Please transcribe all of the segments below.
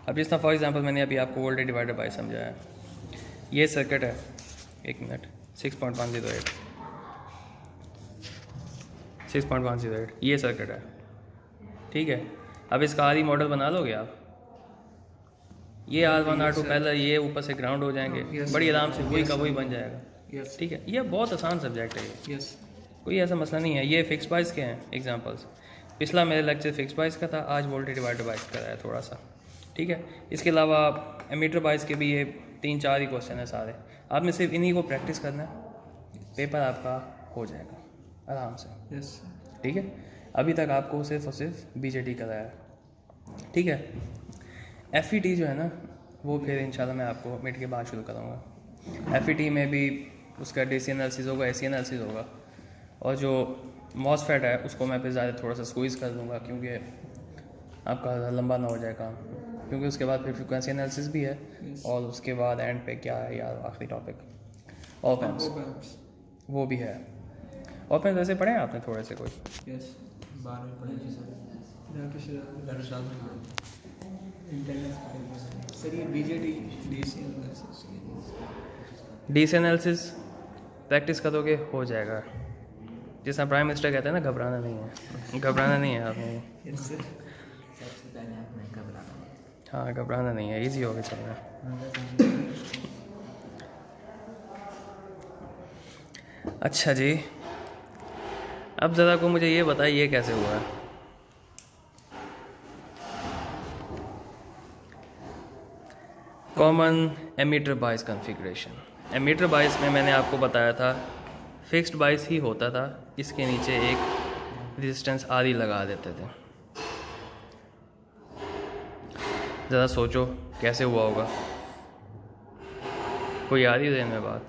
अब जिस तरह फॉर एग्जांपल मैंने अभी आपको वोल्टेज डिवाइडर बाय समझाया, ये सर्किट है, 1 मिनट, 6.108 ये सर्किट है, ठीक है। अब इसका आदि मॉडल बना लोगे आप, ये R1 R2 पहले ये ऊपर से ग्राउंड हो जाएंगे, बड़ी आराम से वही का वही बन जाएगा, ठीक है। ये बहुत आसान सब्जेक्ट है ये, कोई ऐसा मसला नहीं है। ये फिक्स बाइस के हैं एग्जांपल्स, पिछला मेरे लेक्चर फिक्स बाइस का था, आज वोल्टेज डिवाइडर बाइस का है थोड़ा सा, ठीक है। इसके अलावा एमीटर बाइस के भी ये 3-4 ही क्वेश्चन है सारे, आपने सिर्फ इन्हीं को प्रैक्टिस करना है, पेपर आपका हो जाएगा आराम से, ठीक है। अभी तक आपको सिर्फ और सिर्फ BJT कराया है, ठीक है। FET जो है ना वो फिर इंशाल्लाह मैं आपको मिनट के बाद शुरू करूँगा। FET में भी उसका DC एनालिसिस होगा, AC एनालिसिस होगा, और जो MOSFET है उसको मैं फिर ज़्यादा थोड़ा सा स्क्वीज़ कर दूँगा क्योंकि आपका लंबा ना हो जाए काम, क्योंकि उसके बाद फिर फ्रीक्वेंसी एनालिसिस भी है, और उसके बाद एंड पे क्या है यार आखिरी टॉपिक, ऑप एम्प्स, वो भी है। ऑप एम्प्स वैसे पढ़े हैं आपने थोड़े से कोई? DC एनालिसिस प्रैक्टिस करोगे हो जाएगा, जिस तरह प्राइम मिनिस्टर कहते हैं ना, घबराना नहीं है, घबराना नहीं है आपने, हाँ घबराना नहीं है, इजी होगा चलना। अच्छा जी, अब ज़रा को मुझे ये बताइए ये कैसे हुआ है। कॉमन एमीटर बाइस कॉन्फ़िगरेशन, एमीटर बाइस में मैंने आपको बताया था फिक्स्ड बाइस ही होता था, इसके नीचे एक रेजिस्टेंस आदि लगा देते थे। ज़रा सोचो कैसे हुआ होगा, कोई याद ही देने में बात?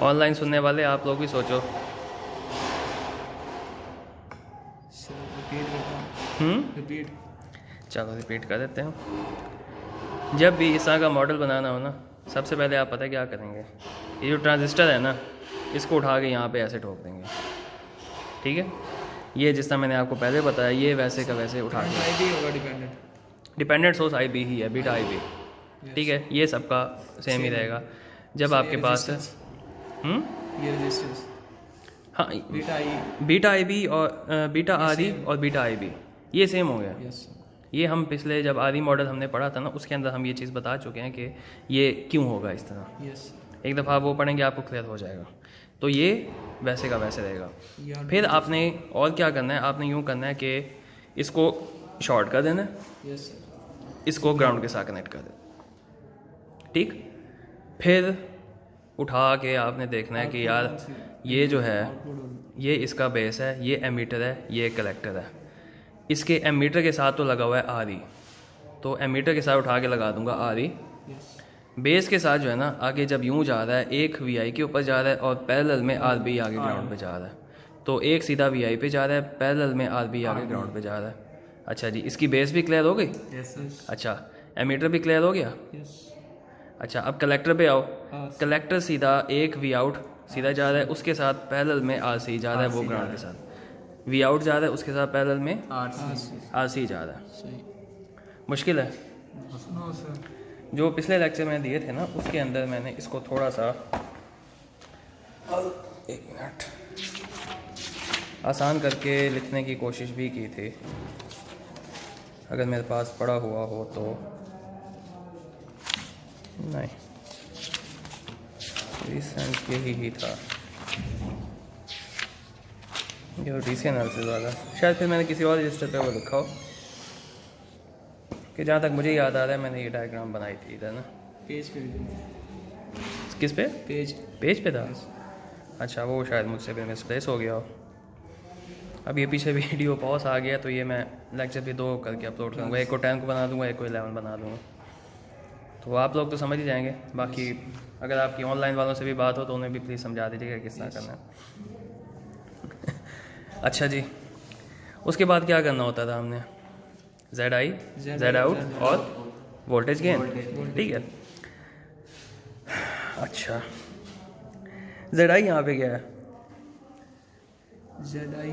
ऑनलाइन सुनने वाले आप लोग भी सोचो। चलो रिपीट कर देते हैं। जब भी इस तरह का मॉडल बनाना हो ना, सबसे पहले आप पता है क्या करेंगे, ये जो ट्रांजिस्टर है ना इसको उठा के यहाँ पे ऐसे ठोक देंगे, ठीक है। ये जिस तरह मैंने आपको पहले बताया, ये वैसे का वैसे उठा के, डिपेंडेंट सोर्स IB ही है, बीटा IB, ठीक है। ये सबका सेम ही रहेगा। जब आपके पास ये रेजिस्टेंस, हाँ बीटा IB और बीटा RE और बीटा IB ये सेम हो गया। ये हम पिछले जब RE मॉडल हमने पढ़ा था ना, उसके अंदर हम ये चीज़ बता चुके हैं कि ये क्यों होगा इस तरह। एक दफ़ा वो पढ़ेंगे आपको क्लियर हो जाएगा। तो ये वैसे का वैसे रहेगा। फिर आपने और क्या करना है, आपने यूँ करना है कि इसको शॉर्ट कर देना है, इसको ग्राउंड के साथ कनेक्ट कर देना, ठीक। फिर उठा के आपने देखना है कि यार ये जो है ये इसका बेस है, ये एमीटर है, ये कलेक्टर है। इसके एमीटर के साथ तो लगा हुआ है RE, तो एमीटर के साथ उठा के लगा दूंगा RE। बेस के साथ जो है ना आगे जब यूँ जा रहा है, एक VI के ऊपर जा रहा है और पैरेलल में RB आगे ग्राउंड पे जा रहा है, तो एक सीधा VI पे जा रहा है, पैरेलल में RB आगे ग्राउंड पे जा रहा है। अच्छा जी, इसकी बेस भी क्लियर हो गई? अच्छा, एमीटर भी क्लियर हो गया? अच्छा, अब कलेक्टर पे आओ। कलेक्टर सीधा एक V आउट सीधा जा रहा है, उसके साथ पैरेलल में RC जा रहा है, वो ग्राउंड के साथ V आउट जा रहा है, उसके साथ पैरेलल में RC जा रहा है। मुश्किल है? जो पिछले लेक्चर में दिए थे ना उसके अंदर मैंने इसको थोड़ा सा, एक मिनट, आसान करके लिखने की कोशिश भी की थी, अगर मेरे पास पड़ा हुआ हो तो। नहीं, रिसेंट यही था, ये DC एनालिसिस वाला, शायद फिर मैंने किसी और रजिस्टर पे वो लिखा हो, कि जहाँ तक मुझे याद आ रहा है मैंने ये डायग्राम बनाई थी इधर ना, पेज पे। किस पे? पेज पे था। अच्छा, वो शायद मुझसे भी मिसप्लेस हो गया हो। अब ये पीछे वीडियो पॉज आ गया, तो ये मैं लेक्चर भी 2 करके अपलोड करूँगा, एक को 10 को बना दूँगा, एक को 11 बना दूँगा, तो आप लोग तो समझ ही जाएंगे। बाकी अगर आपकी ऑनलाइन वालों से भी बात हो तो उन्हें भी प्लीज़ समझा दीजिएगा किस तरह करना है। अच्छा जी, उसके बाद क्या करना होता था हमने, Z out और वोल्टेज गेन, ठीक है। अच्छा जेड आई यहाँ पे क्या है? जेड आई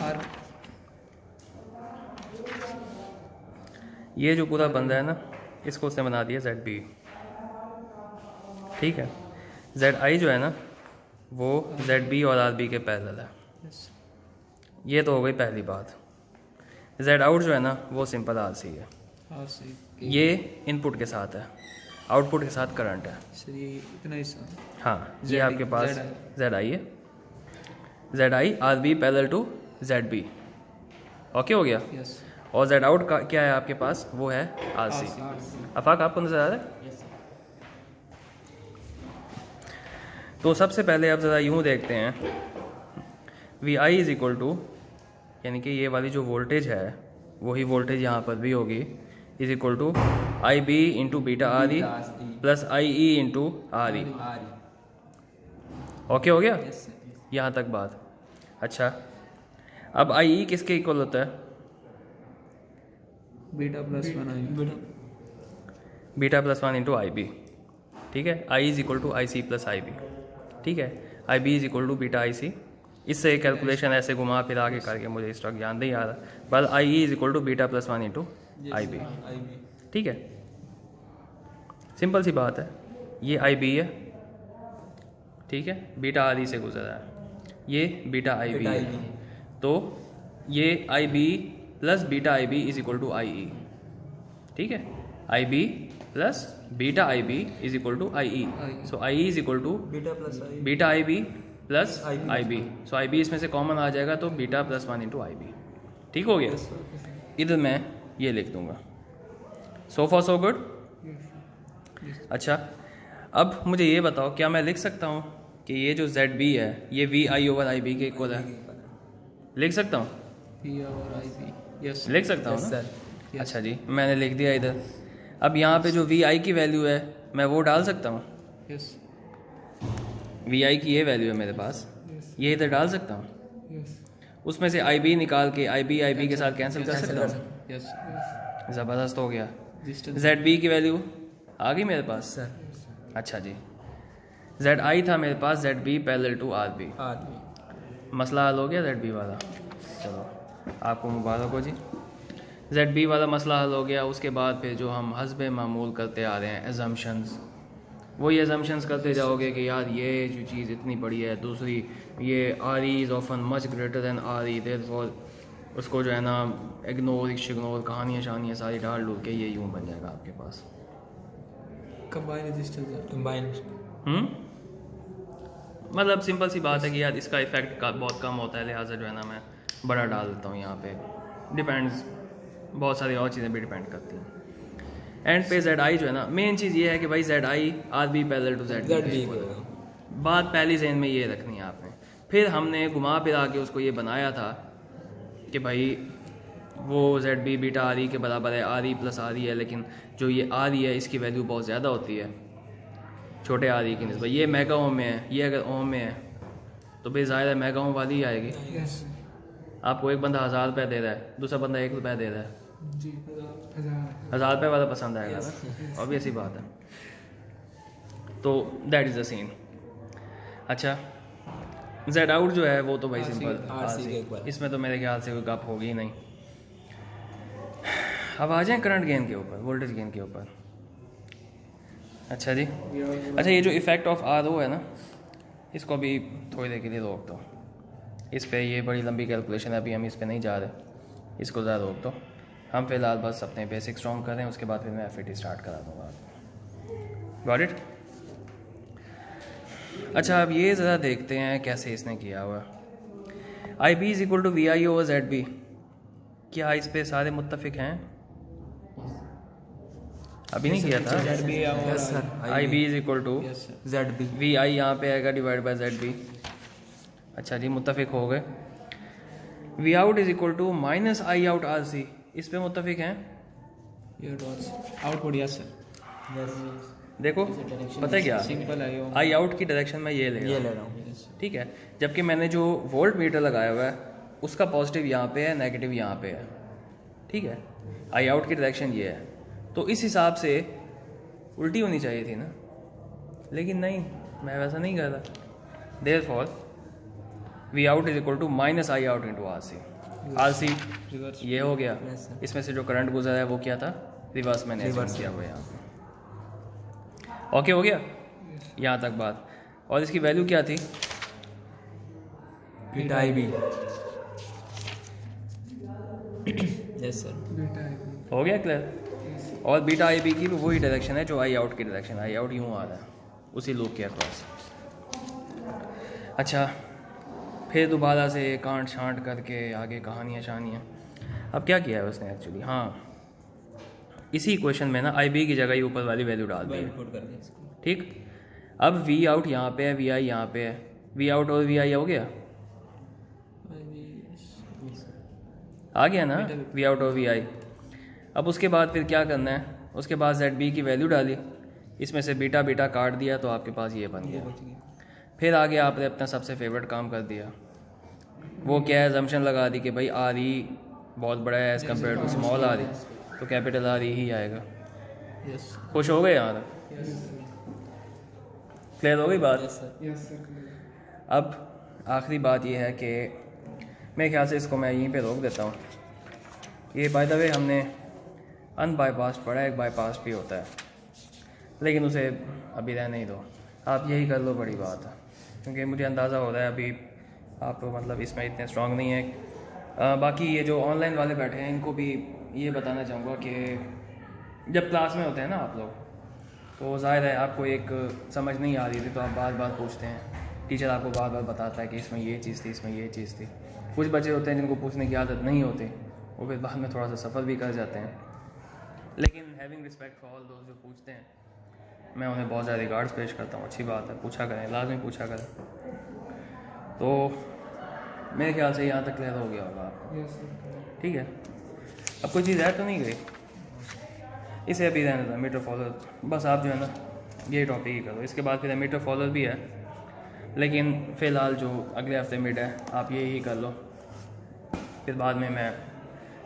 आर, ये जो पूरा बंदा है ना, इसको उसने बना दिया जेड बी, ठीक है। जेड आई जो है ना वो जेड बी और आर बी के पैरेलल है। यस ये तो हो गई पहली बात। जेड आउट जो है ना वो सिंपल आर सी है। आर सी, ये इनपुट के साथ है, आउटपुट के साथ करंट है। सर ये इतना ही सा। हाँ ये ZI आपके पास ZI जेड आई है, Z I R B parallel to Z B, okay हो गया। यस और जेड आउट का क्या है आपके पास? वो है आर सी। अफाक आपको नजर आ रहा है? तो सबसे पहले आप ज़रा यूँ देखते हैं, V I is equal to, यानी कि ये वाली जो वोल्टेज है वही वोल्टेज यहाँ पर भी होगी, is equal to I B into beta R E plus I E into R E. Okay हो गया यस सर, यहाँ तक बात। अच्छा अब आई ई किसके इक्वल होता है? Beta plus 1 I, beta plus 1 into I B, ठीक है। I is equal to I C plus I B, ठीक है। I B is equal to beta I C. इससे कैलकुलेशन ऐसे घुमा फिरा के करके मुझे इस वक्त याद नहीं आ रहा, पर I E is equal to beta plus 1 into I B, ठीक है। सिंपल सी बात है, ये आई बी है, ठीक है, बीटा आर ई से गुजर रहा है, ये बीटा आई बी है, तो ये I B plus beta I B is equal to I E, ठीक है। I B plus beta I B is equal to I E, so I E is equal to beta I B plus I B, so I B इसमें से common आ जाएगा तो beta plus 1 into I B, ठीक हो गया। इधर मैं ये लिख दूंगा। So far so good. अच्छा अब मुझे ये बताओ, क्या मैं लिख सकता हूँ कि ये जो जेड बी है ये V I over I B के इक्वल है? लिख सकता हूँ? पी और आई बी, यस लिख सकता हूँ ना? Yes. अच्छा जी, मैंने लिख दिया इधर। अब यहाँ पे जो वी आई की वैल्यू है मैं वो डाल सकता हूँ? यस वी आई की ये वैल्यू है मेरे पास, ये इधर डाल सकता हूँ। यस उसमें से आई बी निकाल के आई बी के साथ कैंसिल कर सकता हूँ। यस, ज़बरदस्त हो गया। डिस्टेंस जेड बी की वैल्यू आ गई मेरे पास सर, अच्छा जी, जेड आई था मेरे पास Z B parallel to R B, मसला हल हो गया जेड बी वाला। चलो आपको मुबारक हो जी, जेड बी वाला मसला हल हो गया। उसके बाद फिर जो हम हस्बे मामूल करते आ रहे हैं एजम्पशंस, वही एजम्पशंस करते जाओगे कि यार ये जो चीज़ इतनी बड़ी है, दूसरी ये R E is often much greater than R E, therefore उसको जो है ना इग्नोर शिग्नोर कहानियाँ शानियाँ सारी डाल डूल के ये यूँ बन जाएगा आपके पास। कंबाइन रेजिस्टेंस, मतलब सिंपल सी बात है कि यार इसका इफेक्ट का बहुत कम होता है, लिहाजा जो है ना मैं बड़ा डाल देता हूँ यहाँ पे। डिपेंड्स, बहुत सारी और चीज़ें भी डिपेंड करती हैं। एंड पे जेड आई जो है ना, मेन चीज़ ये है कि भाई Z I R B parallel to Z B, बात पहली जहन में ये रखनी है आपने। फिर हमने घुमा फिरा के उसको ये बनाया था कि भाई वो Z B beta R E के बराबर है, R E plus R E है, लेकिन जो ये आर ई है इसकी वैल्यू बहुत ज़्यादा होती है छोटे आर ई की निस्बत। ये मेगा ओम में है, ये अगर ओम में है तो भाई ज़ाहिर है मेगा ओम वाली ही आएगी। यस आपको एक बंदा 1000 रुपये दे रहा है, दूसरा बंदा 1 रुपया दे रहा है, जी, 1000 रुपये वाला पसंद आएगा ना, ऑब्वियस ही बात है। तो दैट इज़ द सीन। अच्छा जेड आउट जो है वो तो भाई सिंपल RC, इसमें तो मेरे ख्याल से कोई गप होगी ही नहीं। अब आ जाएं करंट गेन के ऊपर, वोल्टेज गेन के ऊपर। अच्छा जी, अच्छा ये जो इफेक्ट ऑफ आर ओ है ना, इसको भी थोड़ी देर के लिए रोक दो। इस पे ये बड़ी लंबी कैलकुलेशन है, अभी हम इस पे नहीं जा रहे, इसको ज़्यादा रोक दो। हम फिलहाल बस अपने बेसिक स्ट्रॉन्ग कर रहे हैं, उसके बाद फिर मैं FAT स्टार्ट करा दूँगा आपको। Got it? अच्छा अब ये ज़रा देखते हैं कैसे इसने किया हुआ। I B is equal to V I over Z B, क्या इस पे सारे मुत्तफिक हैं? अभी नहीं किया था। Z B I B is equal to yes sir, Z B V I यहाँ पे आएगा डिवाइड बाय जेड बी। अच्छा जी मुत्तफिक हो गए। V out is equal to minus I out R C, इस पे मुत्तफिक हैं? ये डॉट्स आउटपुट, यस सर, देखो पता है क्या, सिंपल है ये, आई आउट की डायरेक्शन में ये ले रहा हूँ, ठीक है। जबकि मैंने जो वोल्ट मीटर लगाया हुआ है उसका पॉजिटिव यहाँ पे है, नेगेटिव यहाँ पे है, ठीक है, आई आउट की डायरेक्शन ये है, तो इस हिसाब से उल्टी होनी चाहिए थी ना, लेकिन नहीं, मैं वैसा नहीं कर रहा। Therefore V out is equal to minus I out into R C. R C reverse. ये हो गया, Yes, sir. इसमें से जो करंट गुजरा है वो क्या था, रिवर्स मैंने Reverse किया हुआ है यहाँ पे। ओके हो गया यहाँ तक बात। और इसकी वैल्यू क्या थी, beta I B. Yes sir. Beta I B. हो गया क्लियर। और बीटा आई बी की भी वही डायरेक्शन है जो आई आउट की डायरेक्शन, आई आउट यूँ आ रहा है उसी लूप के अक्रॉस। अच्छा, फिर दोबारा से कांट छांट करके आगे कहानियाँ शहानियाँ। अब क्या किया है उसने एक्चुअली, हाँ इसी इक्वेशन में ना आई बी की जगह ही ऊपर वाली वैल्यू डाल दी है, इनपुट कर दिया इसको। ठीक। अब वी आउट यहाँ पे है, वी आई यहाँ पे है, वी आउट और वी आई हो गया, आ गया ना वी आउट और वी आई। अब उसके बाद फिर क्या करना है, उसके बाद जेड बी की वैल्यू डाली, इसमें से बीटा बीटा काट दिया तो आपके पास ये बन गया। फिर आगे आपने अपना सबसे फेवरेट काम कर दिया, वो क्या है, अजम्पशन लगा दी कि भाई आर ई बहुत बड़ा है as compare to small R E, तो कैपिटल आर ई ही आएगा। यस। खुश हो गए यहाँ तक, क्लियर हो गई बात। Yes sir. Yes sir. अब आखिरी बात ये है कि मेरे ख्याल से इसको मैं यहीं पे रोक देता हूँ। ये बाय द वे हमने अनबाईपास पढ़ा है, एक बाईपास भी होता है, लेकिन उसे अभी रहने ही दो, आप यही कर लो, बड़ी बात है। क्योंकि मुझे अंदाज़ा हो रहा है अभी आप मतलब इसमें इतने स्ट्रॉन्ग नहीं है। बाकी ये जो ऑनलाइन वाले बैठे हैं इनको भी ये बताना चाहूँगा कि जब क्लास में होते हैं ना आप लोग, तो ज़ाहिर है आपको एक समझ नहीं आ रही थी तो आप बार बार पूछते हैं, टीचर आपको बार बार बताता है कि इसमें ये चीज़ थी, इसमें ये चीज़ थी। कुछ बच्चे होते हैं जिनको पूछने की आदत नहीं होती, वो फिर बाद में थोड़ा सा सफ़र भी कर जाते हैं। लेकिन हैविंग रिस्पेक्ट फॉर ऑल दोस्त जो पूछते हैं, मैं उन्हें बहुत ज़्यादा रिगार्ड्स पेश करता हूँ। अच्छी बात है, पूछा करें, लाजमी पूछा करें। तो मेरे ख्याल से यहाँ तक क्लियर हो गया होगा आपको, ठीक है। अब कोई चीज़ है तो नहीं गई, इसे अभी रहने दो, मीटर फॉलोअर बस आप जो है ना ये टॉपिक ही करो। इसके बाद फिर मीटर फॉलोअर भी है, लेकिन फ़िलहाल जो अगले हफ्ते मिड है आप ये ही कर लो, फिर बाद में मैं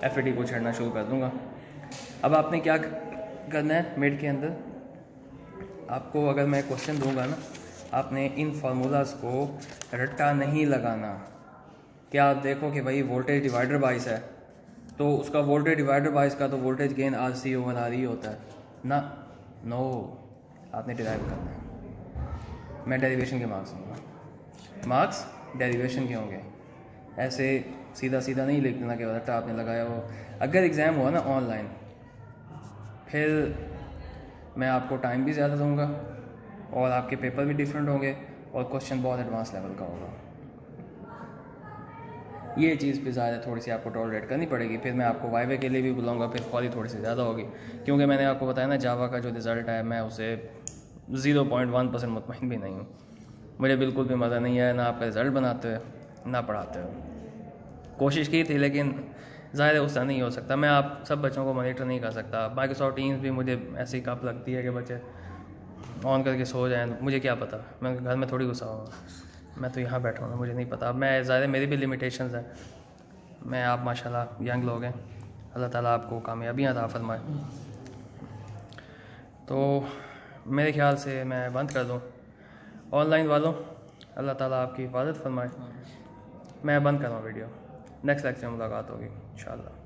एफ को छेड़ना शुरू कर दूँगा। अब आपने क्या करना है मिड के अंदर, आपको अगर मैं क्वेश्चन दूंगा ना, आपने इन फार्मूलाज को रट्टा नहीं लगाना। क्या आप देखो कि भाई वोल्टेज डिवाइडर बाइस है तो उसका वोल्टेज डिवाइडर बाइस का तो voltage gain R C over R ही होता है ना, नो, आपने डिराइव करना है। मैं डेरिवेशन के मार्क्स दूँगा, मार्क्स डेरिवेशन के होंगे, ऐसे सीधा सीधा नहीं लिख देना कि रट्टा आपने लगाया हो। अगर एग्ज़ाम हुआ ना ऑनलाइन, फिर मैं आपको टाइम भी ज़्यादा दूंगा और आपके पेपर भी डिफरेंट होंगे और क्वेश्चन बहुत एडवांस लेवल का होगा। ये चीज़ पे ज़्यादा थोड़ी सी आपको टॉलरेट करनी पड़ेगी। फिर मैं आपको वाइवे के लिए भी बुलाऊंगा, फिर क्वालिटी थोड़ी सी ज़्यादा होगी, क्योंकि मैंने आपको बताया ना जावा का जो रिज़ल्ट है मैं उसे 0.1% मुतमईन भी नहीं हूँ। मुझे बिल्कुल भी मज़ा नहीं आया ना आपका रिज़ल्ट बनाते हुए ना पढ़ाते हुए। कोशिश की थी लेकिन ज़ाहिर है उससे नहीं हो सकता, मैं आप सब बच्चों को मॉनिटर नहीं कर सकता। माइक्रोसॉफ्ट टीम्स भी मुझे ऐसी कप लगती है कि बच्चे ऑन करके सो जाएं, मुझे क्या पता, मैं घर में थोड़ी घुसा हुआ, मैं तो यहाँ बैठा हूँ, मुझे नहीं पता। अब मैं ज़ाहिर मेरी भी लिमिटेशंस हैं, मैं आप माशाल्लाह यंग लोग हैं, अल्लाह ताला आपको कामयाबियाँ अता फरमाए। तो मेरे ख्याल से मैं बंद कर दूँ। ऑनलाइन वालों अल्लाह ताला आपकी हिफाजत फरमाए। मैं बंद कर रहा हूँ वीडियो, नेक्स्ट लेक्चर में मुलाकात होगी इंशाअल्लाह।